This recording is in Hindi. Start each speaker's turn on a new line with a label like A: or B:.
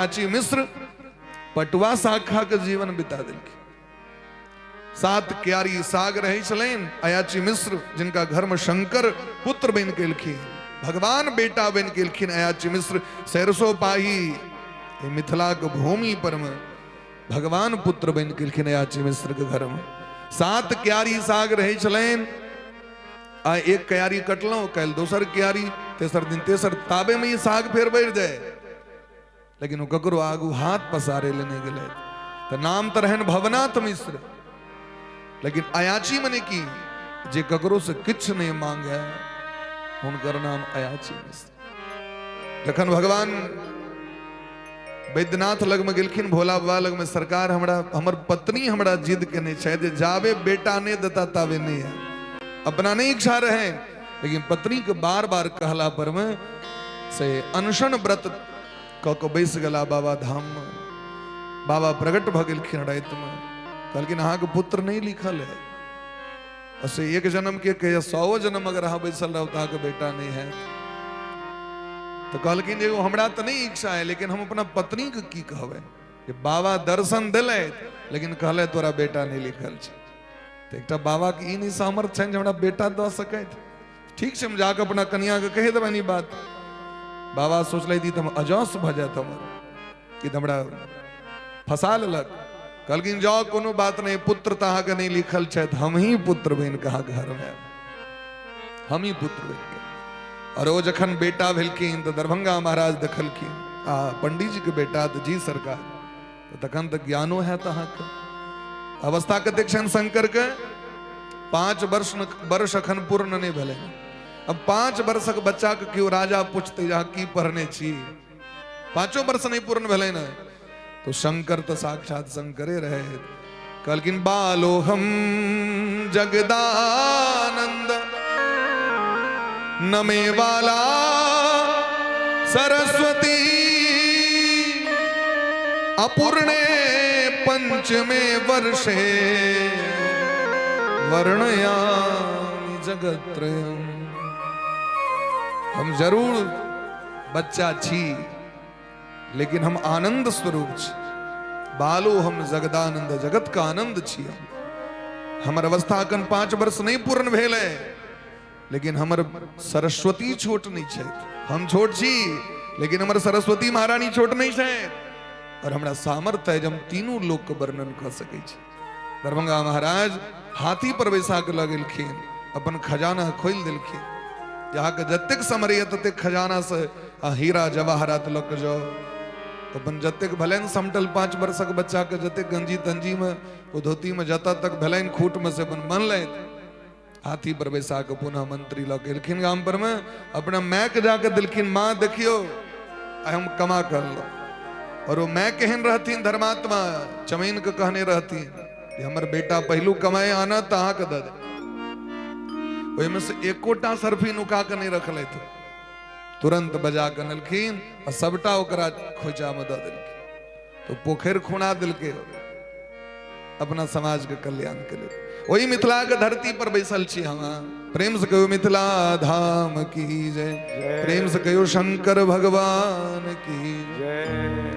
A: अयाची मिश्र पटुआ शाखा के जीवन बिता दिलखिन। 7 क्यारी साग रही चलेन अयाची मिश्र जिनका घर में शंकर पुत्र बन केलखिन, भगवान बेटा बन केलखिन। अयाची मिश्र सरसों पाही मिथिला के भूमि पर में भगवान पुत्र बन केलखिन अयाची मिश्र के घर में। 7 क्यारी साग रही चलेन आ 1 क्यारी कटलो कल दोसर क्यारी, तेसर दिन तेसर ताबे में ये साग फेर बढ़ जाए, लेकिन वो ककरो आगू हाथ पसारे लेने गए तो नाम तो रहन भवनाथ मिश्र, लेकिन अयाची मने की जे ककरो से किछ नहीं मांगे उनकर नाम अयाची मिश्र। जखन भगवान वैद्यनाथ लग में गेलखिन, भोला बाबा लग में, सरकार हमरा हमर पत्नी हमरा जिद केने छै जे जाबे बेटा ने देता ताबे नहीं है, अपना नहीं इच्छा रहे, लेकिन पत्नी के बार बार कहला पर में से अनशन व्रत क बैस गला बाबा धाम में। बाबा प्रगट भ गेलखिन रात में, कहलखिन अहाँ के पुत्र नहीं लिखल है, ऐसे 1 जन्म के 100 जन्म अगर अहाँ बैसल रहो तो के बेटा नहीं है। तो कहलखिन एगो हमरा तो नहीं इच्छा है, लेकिन हम अपना पत्नी के की कहबे कि बाबा दर्शन दिले लेकिन कहले तोरा बेटा नहीं लिखल छै। तो एक बाबा के ई नहीं सामर्थ्य है हमरा बेटा द सके, ठीक से हम जाके अपना कन्या के कह देबे बात। बाबा सोचल थी तुम अजस भ जात कि हमरा फंसा लेलक। कहलखिन जाओ कोनो बात नहीं, पुत्र तहा के नहीं लिखल छै, हम ही पुत्र बन कहा घर में, हम ही पुत्र बन के। और वो जखन बेटा भेलखिन तो दरभंगा महाराज देखलखिन पंडित जी के बेटा तो जी सरकार, तो तखन तक ज्ञानो है तहा के अवस्था कते क्षण शंकर के 5 वर्ष अखन पूर्ण नहीं भेले। अब 5 वर्षक बच्चा के क्यों राजा पूछते जहाँ की पढ़ने छी, 5 वर्ष नहीं पूर्ण भेले न, तो शंकर तो साक्षात शंकरे रहे। कहलखिन बालो हम जगदानंद नमे वाला सरस्वती अपूर्णे पंचमे वर्षे वर्णयामि जगत्रयम्। हम जरूर बच्चा छी, लेकिन हम आनंद स्वरूप छी। बालो हम जगदानंद, जगत का आनंद छी। हमर अवस्था अखन 5 वर्ष नहीं पूर्ण भेल है, लेकिन हमर सरस्वती छोट नहीं छै। हम छोट छी, लेकिन हमर सरस्वती महारानी छोट नहीं छै। और हमरा सामर्थ्य है, हम तीनों लोक के वर्णन कर सके छी। दरभंगा महाराज हाथी पर बैसा के लगेलखिन, अपन खजाना खोल दिलखिन, जहाँ के जतेक समरिय ततेक खजाना से हीरा जवाहरात लग जाओ। अपन जतेक भलेन समटल 5 वर्षक बच्चा के जतेक गंजी तंजी में वो धोती में जता तक भलेन खूट में से अपन बन ले। हाथी पर बैसा के पुनः मंत्री लग गेलखिन गाम पर में, अपना माय के जाके दिलखिन माँ देखियो हम कमा कर लो। और वो मैं कहन रहतीन धर्मात्मा चमैन के कहने रहतीन हमर बेटा पहलू कमाए आना तो अहाँ के दे दे। में से एकोटा सरफी नुका के नहीं रख ले थे, तुरंत बजा के नलखिन और सबटा ओकरा खोचा में दे दिलखिन। तो पोखर खुना दिल के अपना समाज के कल्याण के लिए। वही मिथिला के धरती पर बैसल छी हम। प्रेम से कहो मिथिला धाम की जय, प्रेम से कहो शंकर भगवान की जय।